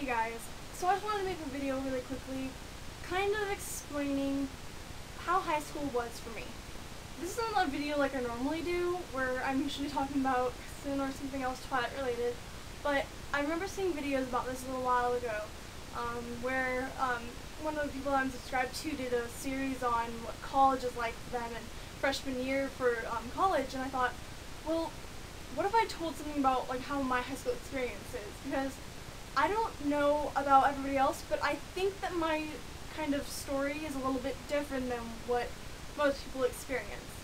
Hey guys, so I just wanted to make a video really quickly, kind of explaining how high school was for me. This isn't a video like I normally do, where I'm usually talking about Kristen or something else Twilight related, but I remember seeing videos about this a little while ago, where one of the people I'm subscribed to did a series on what college is like for them in freshman year for college, and I thought, well, what if I told something about like how my high school experience is? Because I don't know about everybody else, but I think that my kind of story is a little bit different than what most people experience.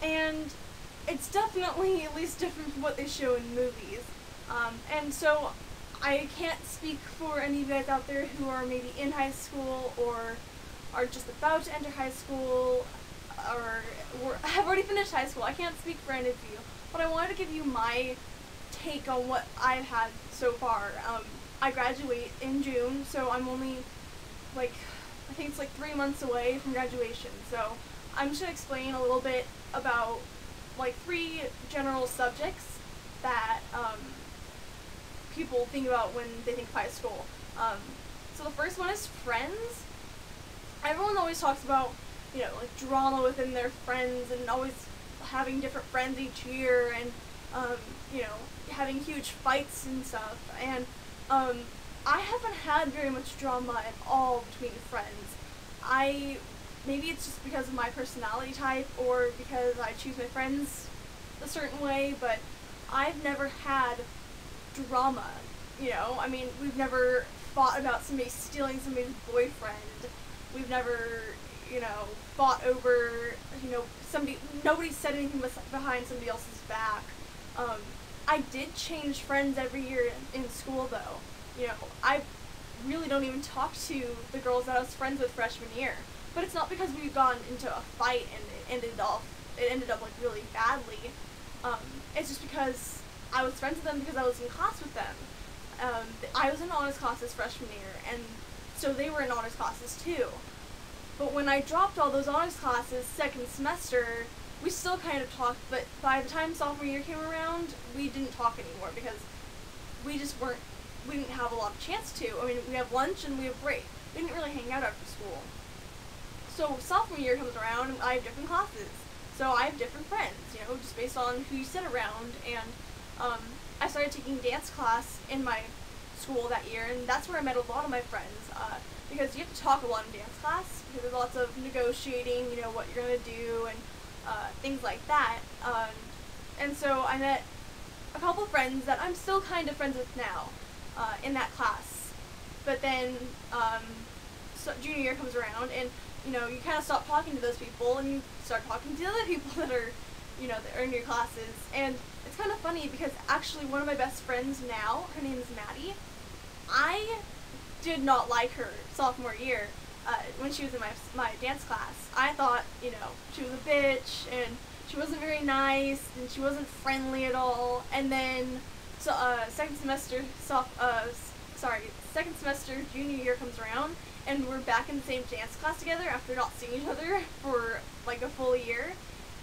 And it's definitely at least different from what they show in movies. And so I can't speak for any of you guys out there who are maybe in high school or are just about to enter high school or have already finished high school. I can't speak for any of you, but I wanted to give you my take on what I've had so far. I graduate in June, so I'm only like, I think it's like 3 months away from graduation. So I'm just going to explain a little bit about like 3 general subjects that people think about when they think of high school. So the first one is friends. Everyone always talks about, you know, like drama within their friends and always having different friends each year and, you know, having huge fights and stuff. And I haven't had very much drama at all between friends. Maybe it's just because of my personality type or because I choose my friends a certain way, but I've never had drama, you know? I mean, we've never fought about somebody stealing somebody's boyfriend. We've never, you know, fought over, you know, nobody said anything behind somebody else's back. I did change friends every year in school, though. You know, I really don't even talk to the girls that I was friends with freshman year. But it's not because we've gone into a fight and it ended up like really badly. It's just because I was friends with them because I was in class with them. I was in honors classes freshman year, and so they were in honors classes too. But when I dropped all those honors classes second semester, we still kind of talked, but by the time sophomore year came around, we didn't talk anymore because we didn't have a lot of chance to. I mean, we have lunch and we have break. We didn't really hang out after school. So sophomore year comes around and I have different classes. So I have different friends, you know, just based on who you sit around. And I started taking dance class in my school that year, and that's where I met a lot of my friends. Because you have to talk a lot in dance class, because there's lots of negotiating, you know, what you're going to do, and things like that. And so I met a couple friends that I'm still kind of friends with now in that class. But then so junior year comes around, and you know, you kind of stop talking to those people, and you start talking to the other people that are, you know, that are in your classes. And it's kind of funny because actually one of my best friends now, her name is Maddie. I did not like her sophomore year when she was in my dance class. I thought, you know, she was a bitch, and she wasn't very nice, and she wasn't friendly at all. And then, so second semester junior year comes around, and we're back in the same dance class together after not seeing each other for like a full year.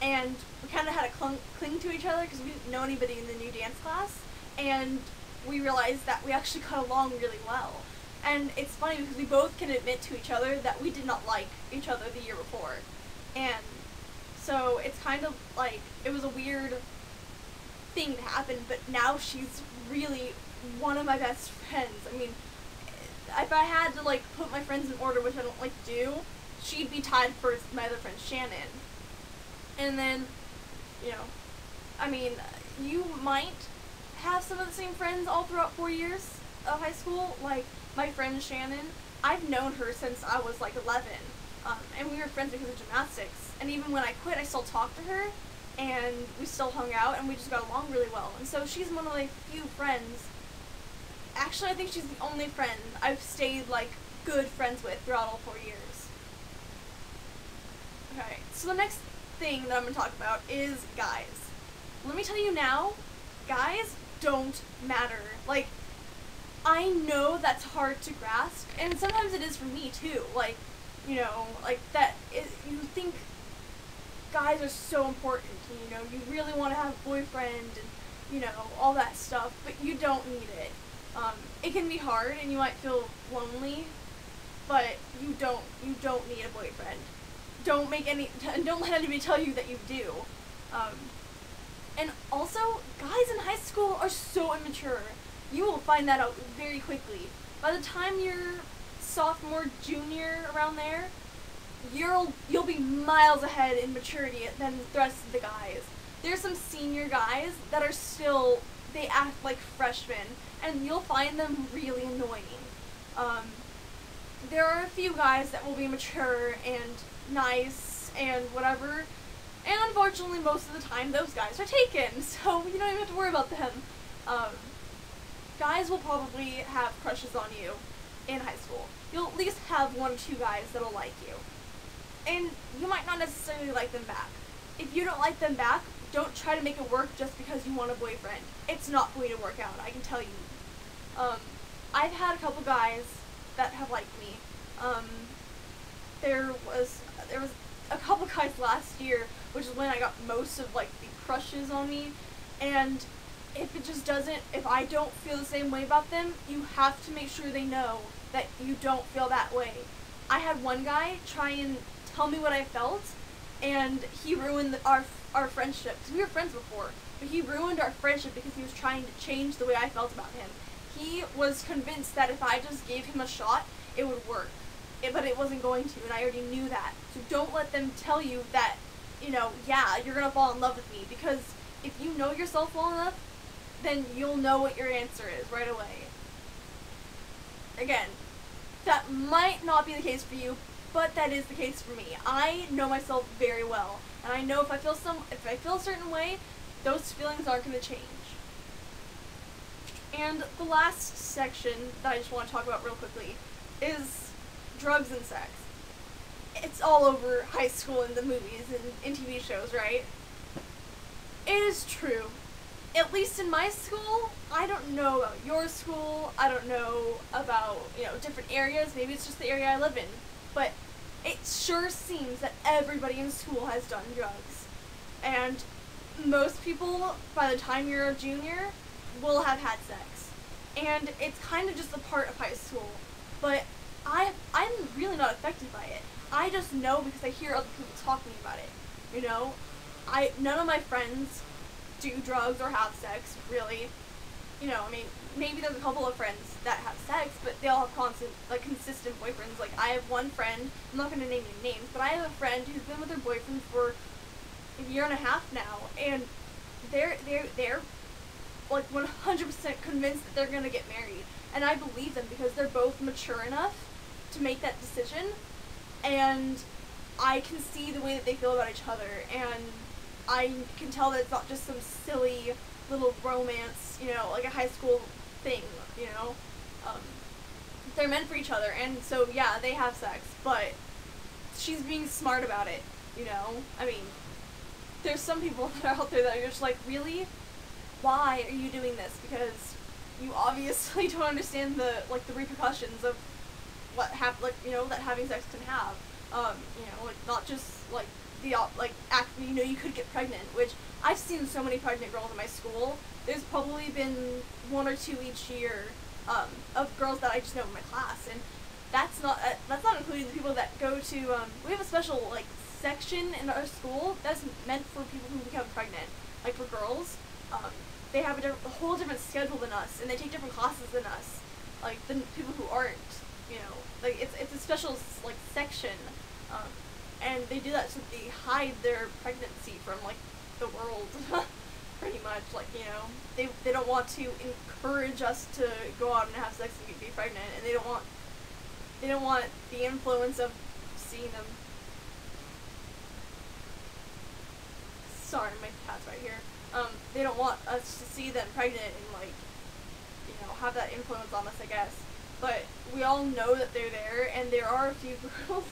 And we kind of had to cling to each other because we didn't know anybody in the new dance class. And we realized that we actually got along really well. And it's funny because we both can admit to each other that we did not like each other the year before. And so it's kind of like, it was a weird thing to happen, but now she's really one of my best friends. I mean, if I had to like put my friends in order, which I don't like to do, she'd be tied for my other friend Shannon. And then, you know, I mean, you might have some of the same friends all throughout 4 years of high school. Like my friend Shannon, I've known her since I was like 11, and we were friends because of gymnastics. And even when I quit, I still talked to her, and we still hung out, and we just got along really well. And so she's one of my few friends. Actually, I think she's the only friend I've stayed like good friends with throughout all 4 years. Okay, so the next thing that I'm going to talk about is guys. Let me tell you now, guys don't matter. Like, I know that's hard to grasp, and sometimes it is for me too. Like, you know, like you think guys are so important, you know, you really want to have a boyfriend and, you know, all that stuff, but you don't need it. It can be hard and you might feel lonely, but you don't need a boyfriend. Don't let anybody tell you that you do. And also, guys in high school are so immature. You will find that out very quickly. By the time you're sophomore, junior, around there, you'll be miles ahead in maturity than the rest of the guys. There's some senior guys that are still, they act like freshmen, and you'll find them really annoying. There are a few guys that will be mature and nice and whatever, and unfortunately most of the time those guys are taken, so you don't even have to worry about them. Guys will probably have crushes on you in high school. You'll at least have 1 or 2 guys that'll like you. And you might not necessarily like them back. If you don't like them back, don't try to make it work just because you want a boyfriend. It's not going to work out, I can tell you. I've had a couple guys that have liked me. There was a couple guys last year, which is when I got most of like the crushes on me, and if I don't feel the same way about them, you have to make sure they know that you don't feel that way. I had one guy try and tell me what I felt, and he ruined our friendship, because we were friends before, but he ruined our friendship because he was trying to change the way I felt about him. He was convinced that if I just gave him a shot, it would work, but it wasn't going to, and I already knew that. So don't let them tell you that, yeah, you're gonna fall in love with me, because if you know yourself well enough, then you'll know what your answer is right away. Again, that might not be the case for you, but that is the case for me. I know myself very well, and I know if I feel a certain way, those feelings aren't going to change. And the last section that I just want to talk about real quickly is drugs and sex. It's all over high school in the movies and in TV shows, right? It is true. At least in my school, I don't know about your school, I don't know about, different areas, maybe it's just the area I live in, but it sure seems that everybody in school has done drugs. And most people, by the time you're a junior, will have had sex. And it's kind of just a part of high school, but I'm really not affected by it. I just know because I hear other people talking about it, none of my friends do drugs or have sex, really. Maybe there's a couple of friends that have sex, but they all have consistent boyfriends. Like, I have one friend, I'm not going to name any names, but I have a friend who's been with her boyfriend for a year and a half now, and they're like 100% convinced that they're going to get married. And I believe them because they're both mature enough to make that decision, and I can see the way that they feel about each other, and I can tell that it's not just some silly little romance, like a high school thing, they're meant for each other, and so, yeah, they have sex, but she's being smart about it, there's some people that are out there that are just like, really? Why are you doing this? Because you obviously don't understand the repercussions of what that having sex can have, not just, you could get pregnant, which I've seen so many pregnant girls in my school. There's probably been 1 or 2 each year, of girls that I just know in my class, and that's not including the people that go to, we have a special, section in our school that's meant for people who become pregnant, for girls. They have a whole different schedule than us, and they take different classes than us, than people who aren't, it's a special, section, and they do that so they hide their pregnancy from, the world, pretty much, they don't want to encourage us to go out and have sex and be pregnant, and they don't want the influence of seeing them. Sorry, my cat's right here. They don't want us to see them pregnant and, have that influence on us, I guess. But we all know that they're there, and there are a few girls,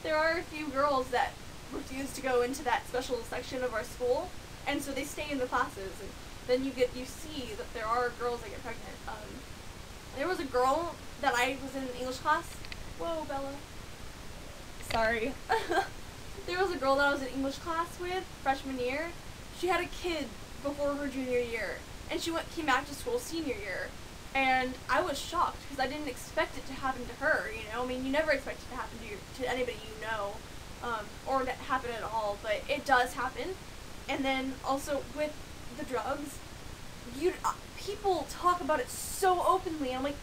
there are a few girls that refuse to go into that special section of our school, and so they stay in the classes, and then you see that there are girls that get pregnant. There was a girl that I was in English class. Whoa, Bella. Sorry. There was a girl that I was in English class with freshman year. She had a kid before her junior year, and she came back to school senior year. And I was shocked because I didn't expect it to happen to her, you know? I mean, you never expect it to happen to anybody you know, or to happen at all, but it does happen. And then also with the drugs, people talk about it so openly. I'm like,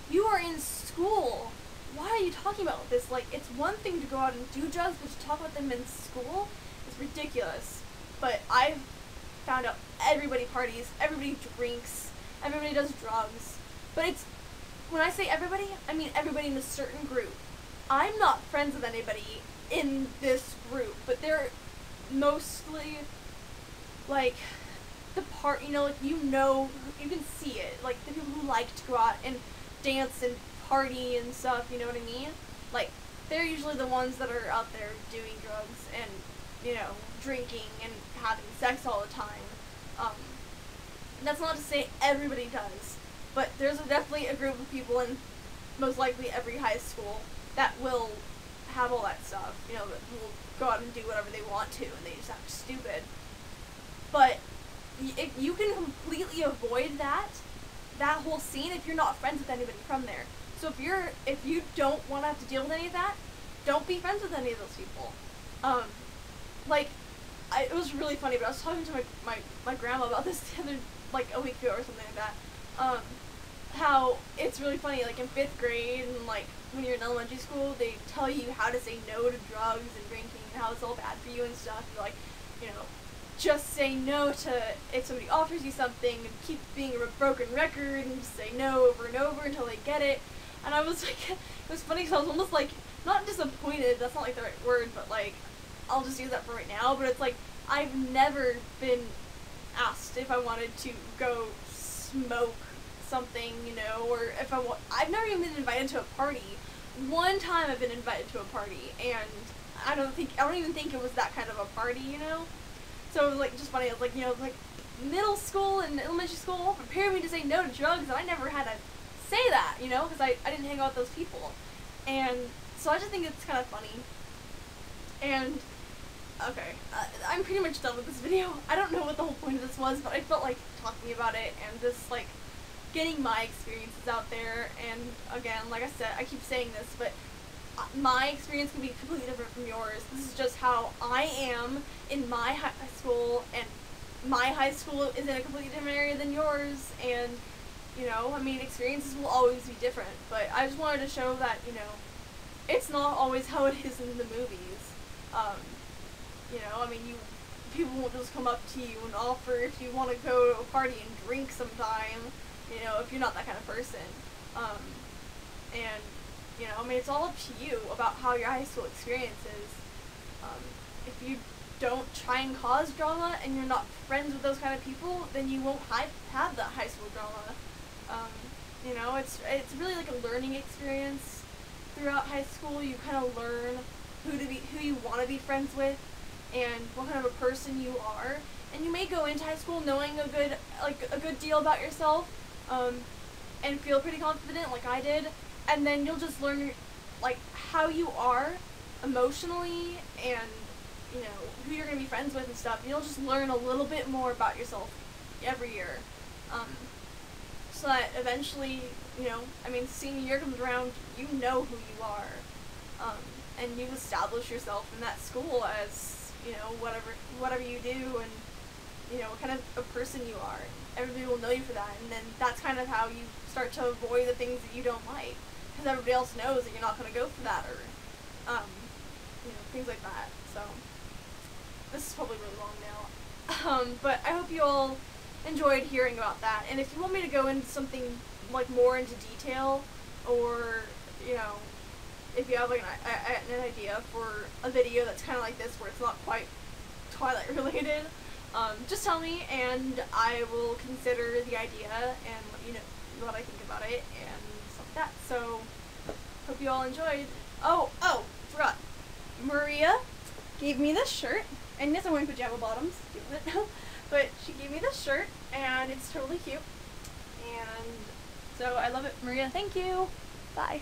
you are in school. Why are you talking about this? Like, it's one thing to go out and do drugs, but to talk about them in school is ridiculous. But I've found out everybody parties, everybody drinks, everybody does drugs. But when I say everybody, I mean everybody in a certain group. I'm not friends with anybody in this group, but they're mostly, like, you can see it, like, the people who like to go out and dance and party and stuff, you know what I mean? Like, they're usually the ones that are out there doing drugs and, drinking and having sex all the time. That's not to say everybody does, but there's definitely a group of people in most likely every high school that will have all that stuff, that will go out and do whatever they want to, and they just act stupid. But if you can completely avoid that whole scene if you're not friends with anybody from there. So if you don't want to have to deal with any of that, don't be friends with any of those people. It was really funny, but I was talking to my grandma about this the other, a week ago or something like that. How it's really funny, like in 5th grade and when you're in elementary school, they tell you how to say no to drugs and drinking and how it's all bad for you and stuff. You're like, just say no to if somebody offers you something and keep being a broken record and just say no over and over until they get it. And I was like, it was funny because I was almost not disappointed, that's not the right word, but I'll just use that for right now, but it's I've never been asked if I wanted to go smoke something, or if I've never even been invited to a party. One time I've been invited to a party, and I don't even think it was that kind of a party, So it was just funny. It was middle school and elementary school prepared me to say no to drugs, and I never had to say that, because I didn't hang out with those people. And so I just think it's kind of funny. And okay, I'm pretty much done with this video. I don't know what the whole point of this was, but I felt like talking about it and just getting my experiences out there. And again, like I said, I keep saying this, but my experience can be completely different from yours. This is just how I am in my high school, and my high school is in a completely different area than yours, and experiences will always be different. But I just wanted to show that, it's not always how it is in the movies. People won't just come up to you and offer if you want to go to a party and drink sometime, if you're not that kind of person. It's all up to you about how your high school experience is. If you don't try and cause drama and you're not friends with those kind of people, then you won't have that high school drama. It's really a learning experience throughout high school. You kind of learn who you want to be friends with and what kind of a person you are. And you may go into high school knowing a good deal about yourself, and feel pretty confident like I did, and then you'll just learn how you are emotionally and who you're going to be friends with and stuff. You'll just learn a little bit more about yourself every year, so that eventually, senior year comes around, you know who you are, and you establish yourself in that school as, whatever you do, and, what kind of a person you are. Everybody will know you for that, and then that's kind of how you start to avoid the things that you don't like, because everybody else knows that you're not going to go for that, or, things like that. So, this is probably really long now, but I hope you all enjoyed hearing about that. And if you want me to go into something more into detail, or if you have an idea for a video that's kind of like this, where it's not quite Twilight related, just tell me and I will consider the idea and let you know what I think about it and stuff like that. So hope you all enjoyed. Oh, forgot. Maria gave me this shirt, and yes, I'm wearing pajama bottoms, but she gave me this shirt, and it's totally cute, and so I love it. Maria, thank you. Bye.